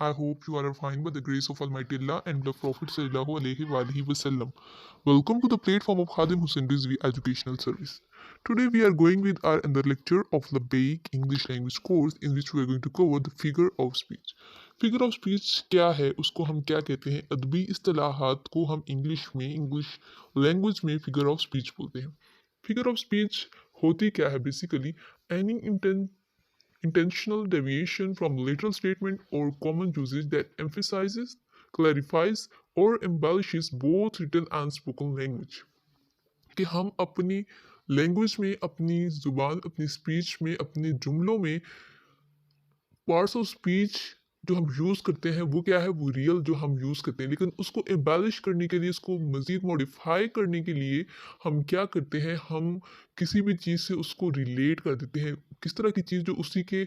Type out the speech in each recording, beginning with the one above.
I hope you are fine by the grace of Almighty Allah and the Prophet Sallallahu Alaihi Wasallam. Welcome to the platform of Khadim Hussain Rizvi Educational Service. Today we are going with our another lecture of the Basic English Language course in which we are going to cover the figure of speech. Figure of speech क्या है, उसको हम क्या कहते हैं, अदबी इस्तेलाहात को हम इंग्लिश लैंग्वेज में फिगर ऑफ स्पीच बोलते हैं. फिगर ऑफ स्पीच होती क्या है basically? Any intentional deviation from literal statement or common usage that emphasizes, clarifies, or embellishes both written and spoken language. कि हम अपनी लैंग्वेज में, अपनी ज़ुबान, अपनी स्पीच में, अपने जुमलों में पार्ट्स ऑफ स्पीच जो हम यूज़ करते हैं वो क्या है, वो रियल जो हम यूज़ करते हैं, लेकिन उसको एम्बेलिश करने के लिए, उसको मज़ीद मॉडिफाई करने के लिए हम क्या करते हैं, हम किसी भी चीज़ से उसको रिलेट कर देते हैं. किस तरह की चीज़ जो उसी के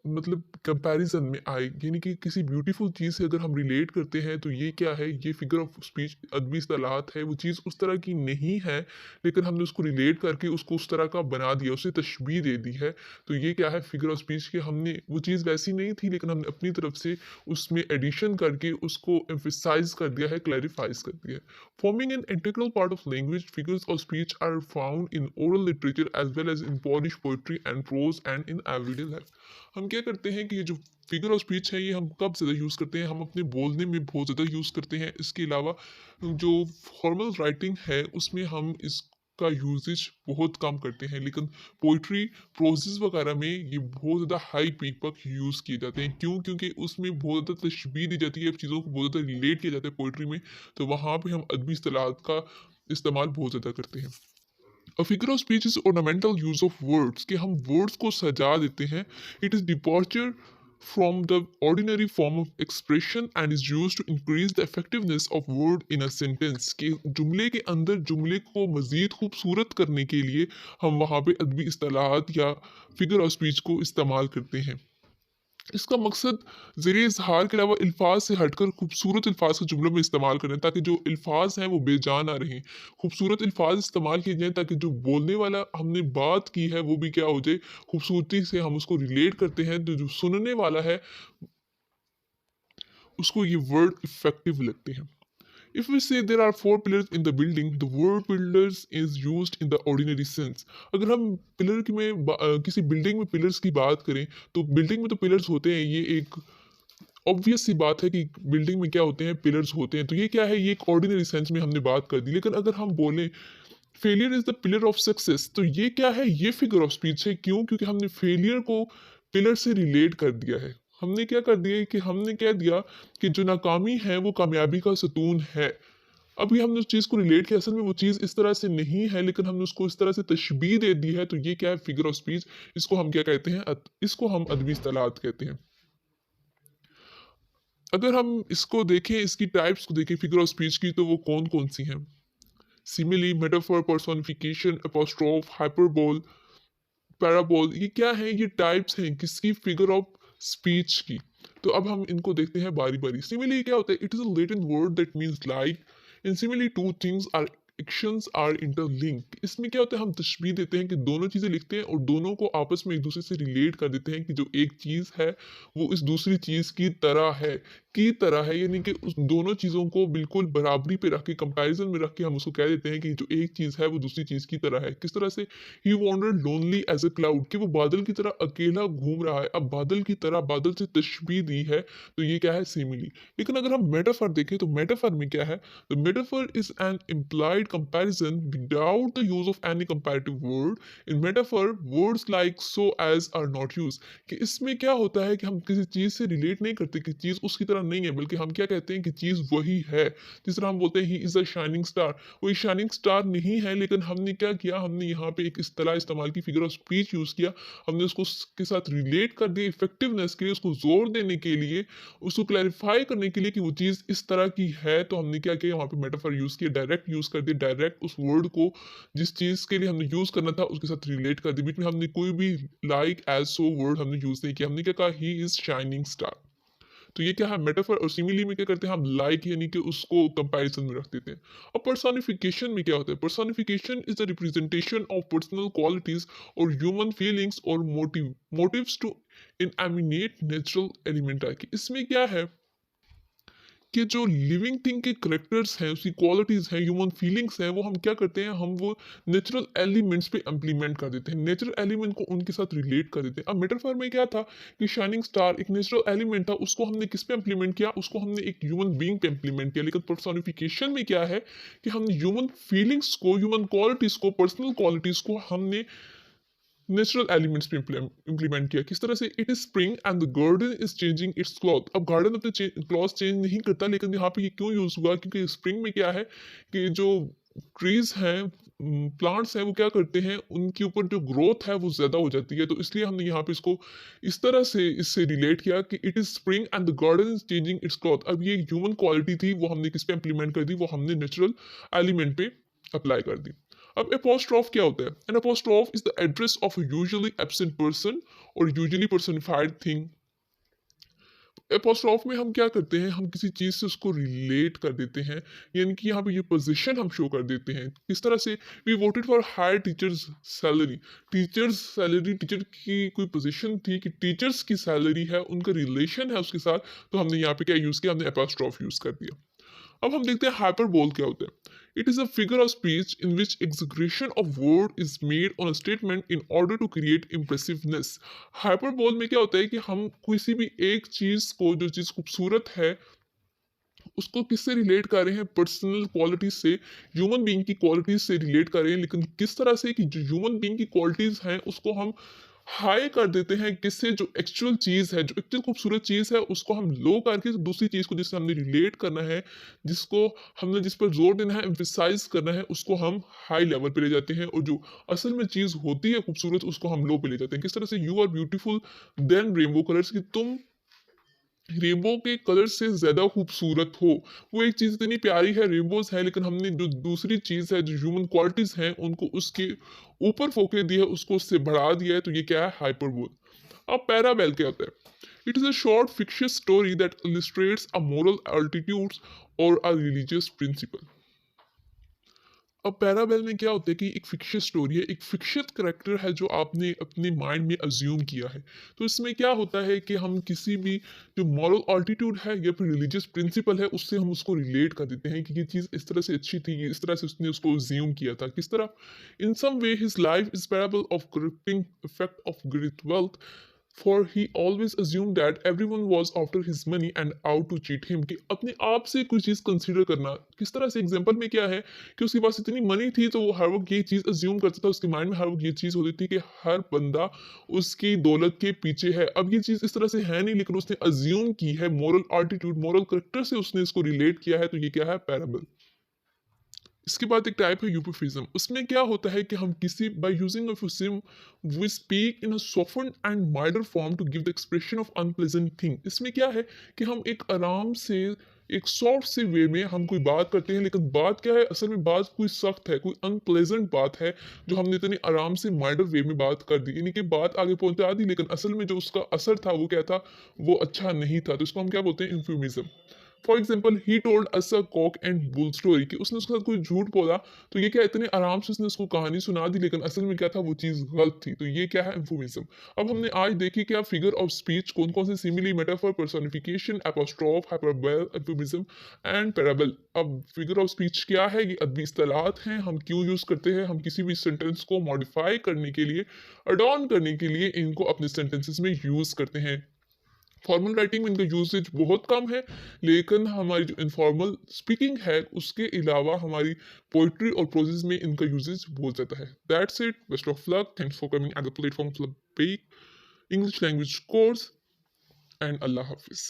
मतलब कंपैरिजन में आए, यानी कि किसी ब्यूटीफुल चीज़ से अगर हम रिलेट करते हैं तो ये क्या है, ये फिगर ऑफ स्पीच अदबी इस्तेलाहात है. वो चीज़ उस तरह की नहीं है, लेकिन हमने उसको रिलेट करके उसको उस तरह का बना दिया, उसे तशबीह दे दी है. तो ये क्या है, फिगर ऑफ स्पीच के हमने वो चीज़ वैसी नहीं थी, लेकिन हमने अपनी तरफ से उसमें एडिशन करके उसको एम्फेसाइज कर दिया है, क्लैरिफाइज कर दिया है. Forming an integral part of language, figures of speech are found in oral literature as well as in polish poetry and prose and in everyday life. हम क्या करते हैं कि ये जो फिगर ऑफ स्पीच है, ये हम कब ज़्यादा यूज़ करते हैं, हम अपने बोलने में बहुत ज़्यादा यूज़ करते हैं. इसके अलावा जो फॉर्मल राइटिंग है उसमें हम इसका यूजेज बहुत कम करते हैं, लेकिन पोइट्री, प्रोजेस वगैरह में ये बहुत ज़्यादा हाई पीक पर यूज़ किए जाते हैं. क्यों? क्योंकि उसमें बहुत ज़्यादा तशबीह दी जाती है, चीज़ों को बहुत ज़्यादा रिलेट किया जाता है पोइट्री में. तो वहाँ पे हम अदबी इस्तेलाहात का इस्तेमाल बहुत ज़्यादा करते हैं. A figure of speech is ornamental use of words कि हम words को सजा देते हैं. It is departure from the ordinary form of expression and is used to increase the effectiveness of word in a sentence. कि जुमले के अंदर जुमले को मज़ीद खूबसूरत करने के लिए हम वहाँ पे अदबी इस्तेलाहात या फिगर ऑफ स्पीच को इस्तेमाल करते हैं. इसका मकसद ज़रिए इज़हार के अलावा अल्फाज से हटकर खूबसूरत अल्फाज को जुमलों में इस्तेमाल करें, ताकि जो अल्फाज हैं वो बेजान ना रहें. खूबसूरत अल्फाज इस्तेमाल किए जाएँ ताकि जो बोलने वाला हमने बात की है वो भी क्या हो जाए, खूबसूरती से हम उसको रिलेट करते हैं, तो जो सुनने वाला है उसको ये वर्ड इफेक्टिव लगते हैं. If we say there are four pillars in the building, the word pillars is used in the ordinary sense. अगर हम पिलर की में किसी बिल्डिंग में पिलर्स की बात करें, तो बिल्डिंग में तो पिलर्स होते हैं, ये एक ऑब्वियस सी बात है कि बिल्डिंग में क्या होते हैं, पिलर्स होते हैं. तो ये क्या है, ये एक ऑर्डिनरी सेंस में हमने बात कर दी. लेकिन अगर हम बोलें failure is the pillar of success, तो ये क्या है, ये फिगर ऑफ स्पीच है. क्यों? क्योंकि हमने फेलियर को पिलर से रिलेट कर दिया है. हमने क्या कर दिया कि हमने कह दिया कि जो नाकामी है वो कामयाबी का सतून है. अभी हमने उस चीज़ को रिलेट किया, असल में वो चीज़ इस तरह से नहीं है, लेकिन हमने उसको इस तरह से तशबीह दे दी है. तो ये क्या है, फिगर ऑफ स्पीच. इसको हम क्या कहते हैं, इसको हम अदबी इस्तेलाहात कहते हैं. अगर हम इसको देखें, इसकी टाइप्स को देखें फिगर ऑफ स्पीच की, तो वो कौन कौन सी हैं? Simile, metaphor, personification, apostrophe, hyperbole, पैराबोल, ये क्या है, ये टाइप्स हैं किसकी, फिगर ऑफ स्पीच की. तो अब हम इनको देखते हैं बारी बारी. सिमिली क्या होता है? It is a Latin word that means like. In simile two things or actions are interlinked. इसमें क्या होता है, हम तशबीह देते हैं कि दोनों चीज़ें लिखते हैं और दोनों को आपस में एक दूसरे से रिलेट कर देते हैं कि जो एक चीज़ है वो इस दूसरी चीज़ की तरह है. की तरह है यानी कि उस दोनों चीज़ों को बिल्कुल बराबरी पे रख के, कंपैरिजन में रख के हम उसको कह देते हैं कि जो एक चीज़ है वो दूसरी चीज़ की तरह है. किस तरह से? He wandered lonely as a cloud, कि वो बादल की तरह अकेला घूम रहा है. अब बादल की तरह, बादल से तशबीह दी है, तो ये क्या है, सिमिली. लेकिन अगर हम मेटाफर देखें तो मेटाफर में क्या है, तो metaphor is an implied comparison without the use of any comparative word. In metaphor, words like so as are not used. कि इसमें क्या होता है कि हम किसी चीज़ से रिलेट नहीं करते कि चीज़ उसकी तरह नहीं है, बल्कि हम क्या कहते हैं कि चीज़ वही है. जिस तरह हम बोलते हैं he is a shining star, वो एक शाइनिंग स्टार नहीं है, लेकिन हमने क्या किया, हमने यहाँ पे एक इस्तेलाह इस्तेमाल की, फिगर ऑफ स्पीच यूज़ किया. हमने उसको उसके साथ रिलेट कर दिया इफेक्टिवनेस के लिए, उसको जोर देने के लिए, उसको क्लैरिफाई करने के लिए कि वो चीज़ इस तरह की है. तो हमने क्या किया, वहाँ पे मेटाफर यूज़ किया, डायरेक्ट यूज़ कर दिया, डायरेक्ट उस वर्ड को जिस चीज़ के लिए हमने यूज़ करना था उसके साथ रिलेट कर दिया. बीच में हमने कोई भी लाइक एज सो वर्ड हमने यूज़ नहीं किया. हमने क्या कहा, ही इज़ शाइनिंग स्टार. तो ये क्या है, मेटाफर और सिमिली में क्या करते हैं हम लाइक यानी कि उसको कंपैरिजन में रख देते हैं। अब पर्सोनिफिकेशन में क्या होता है, personification is the representation of personal qualities और ह्यूमन फीलिंग्स और motives to inanimate natural element है कि इसमें क्या है कि जो लिविंग थिंग के करेक्टर्स हैं, उसकी क्वालिटीज हैं, ह्यूमन फीलिंग्स हैं, वो हम क्या करते हैं, हम वो नेचुरल एलिमेंट्स पे इम्प्लीमेंट कर देते हैं, नेचुरल एलिमेंट को उनके साथ रिलेट कर देते हैं। अब मेटाफर में क्या था कि शाइनिंग स्टार एक नेचुरल एलिमेंट था, उसको हमने किस पे इम्प्लीमेंट किया, उसको हमने एक ह्यूमन बीइंग पे इम्प्लीमेंट किया। लेकिन पर्सोनिफिकेशन में क्या है कि हमने ह्यूमन फीलिंग्स को, ह्यूमन क्वालिटीज को, पर्सनल क्वालिटीज को हमने नेचुरल एलिमेंट्स पे इम्प्लीमेंट किया। किस तरह से, it is spring and the garden is changing it's cloth. अब गार्डन अपने क्लॉथ चेंज नहीं करता, लेकिन यहाँ पे ये क्यों यूज हुआ, क्योंकि स्प्रिंग में क्या है कि जो ट्रीज हैं, प्लांट्स हैं, वो क्या करते हैं, उनके ऊपर जो ग्रोथ है वो ज्यादा हो जाती है, तो इसलिए हमने यहाँ पे इसको इस तरह से इससे रिलेट किया कि it is spring and the garden is changing it's cloth. अब ये ह्यूमन क्वालिटी थी, वो हमने किस पे इम्प्लीमेंट कर दी, वो हमने नेचुरल एलिमेंट पे अप्लाई कर दी। अब apostrophe क्या होता है? An apostrophe is the address of a usually absent person or usually personified thing. apostrophe में हम क्या करते हैं, हम किसी चीज से उसको रिलेट कर देते हैं, यानी कि यहाँ पे ये पोजीशन हम शो कर देते हैं। किस तरह से, we voted for higher teachers salary. Teachers salary, teacher की कोई पोजीशन थी कि टीचर्स की सैलरी है, उनका रिलेशन है उसके साथ, तो हमने यहाँ पे क्या यूज किया, हमने apostrophe यूज कर दिया। अब हम देखते हैं हाइपरबोल क्या होता है। It is a figure of speech in which execution of word is made on a statement in order to create impressiveness. Hyperbole में क्या होता है कि हम किसी भी एक चीज को, जो चीज खूबसूरत है, उसको किससे रिलेट कर रहे हैं, पर्सनल क्वालिटीज से, ह्यूमन बीइंग की क्वालिटीज से रिलेट कर रहे हैं। लेकिन किस तरह से कि जो ह्यूमन बीइंग की क्वालिटीज हैं उसको हम हाई कर देते हैं, किससे, जो एक्चुअल चीज है, जो एक्चुअल खूबसूरत चीज है, उसको हम लो करके दूसरी चीज को जिससे हमने रिलेट करना है, जिसको हमने जिस पर जोर देना है, एम्फेसाइज करना है, उसको हम हाई लेवल पे ले जाते हैं, और जो असल में चीज होती है खूबसूरत, उसको हम लो पे ले जाते हैं। किस तरह से, you are beautiful then rainbow colours, की तुम रेनबो के कलर से ज्यादा खूबसूरत हो। वो एक चीज इतनी प्यारी है, रेनबोज है, लेकिन हमने जो दूसरी चीज है, जो ह्यूमन क्वालिटीज हैं, उनको उसके ऊपर फोके दिया है, उसको उससे बढ़ा दिया है, तो ये क्या है, हाइपरबोल। अब पैराबेल क्या होता है? It is a short fictitious story that illustrates a moral altitudes और अ रिलीजियस प्रिंसिपल। अब पैराबेल में क्या होता है कि एक फिक्शियस स्टोरी है, एक फिक्शियस करेक्टर है जो आपने अपने माइंड में अज्यूम किया है। तो इसमें क्या होता है कि हम किसी भी जो मॉरल ऑल्टीट्यूड है या फिर रिलीजियस प्रिंसिपल है, उससे हम उसको रिलेट कर देते हैं कि ये चीज़ इस तरह से अच्छी थी, इस तरह से उसने उसको अज्यूम किया था। किस तरह, in some way his life is parable of gripping effect of great wealth, for he always assume that everyone was after his money and out to cheat him. कि अपने आप से कोई चीज़ कंसीडर करना। किस तरह से, एग्जांपल में क्या है कि उसके पास इतनी मनी थी, तो वो हर वक्त ये चीज़ अज्यूम करता था, उसके माइंड में हर वक्त ये चीज़ होती थी कि हर बंदा उसकी दौलत के पीछे है। अब ये चीज़ इस तरह से है नहीं, लेकिन उसने अज्यूम की है, मोरल एटीट्यूड, मोरल करेक्टर से उसने इसको रिलेट किया है, तो ये क्या है, पैराबल। इसके बाद एक टाइप है यूपोफिज्म। उसमें क्या होता है कि हम किसी, by using euphemism we speak in a soften and milder form to give the expression of unpleasant thing. इसमें क्या है कि हम एक आराम से, एक सॉफ्ट से वे में हम कोई बात करते हैं, लेकिन बात क्या है, असल में बात कोई सख्त है, कोई अनप्लेजेंट बात है, जो हमने इतनी आराम से माइल्डर वे में बात कर दी, यानी कि बात आगे पहुंचा दी, लेकिन असल में जो उसका असर था वो क्या था, वो अच्छा नहीं था। तो इसको हम क्या बोलते हैं, euphemism. For example, he told us a cock and bull story, कि उसने उसके साथ कोई झूठ बोला, तो ये क्या, इतने आराम से उसने उसको कहानी सुना दी, लेकिन असल में क्या था, वो चीज़ गलत थी। तो ये क्या है, इन्फॉर्मेशन। अब हमने आज देखी क्या, फिगर ऑफ स्पीच कौन कौन से, simile, metaphor, personification, apostrophe, hyperbole, information and parable. अब फिगर ऑफ स्पीच क्या है, ये अदबी इस्तेलाहत हैं, हम क्यों यूज करते हैं, हम किसी भी सेंटेंस को मॉडिफाई करने के लिए, अडॉन करने के लिए इनको अपने सेंटेंसेस में यूज करते हैं। फॉर्मल राइटिंग में इनका यूसेज बहुत कम है, लेकिन हमारी जो इनफॉर्मल स्पीकिंग है उसके अलावा हमारी पोइट्री और प्रोजेस में इनका यूसेज बहुत ज़्यादा है। That's it, best of luck, thanks for coming at the platform of the English language course, and अल्लाह हाफिज़।